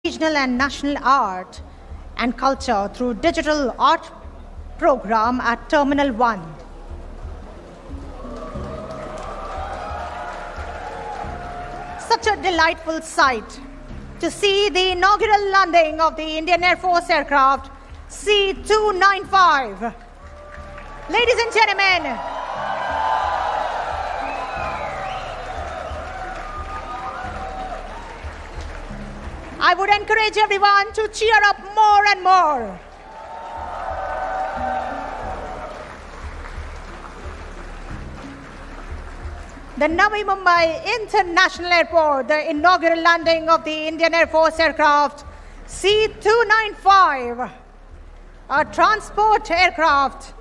regional and national art and culture through digital art program at Terminal 1. Such a delightful sight to see the inaugural landing of the Indian Air Force aircraft C-295. Ladies and gentlemen, I would encourage everyone to cheer up more and more. The Navi Mumbai International Airport, the inaugural landing of the Indian Air Force aircraft C-295, a transport aircraft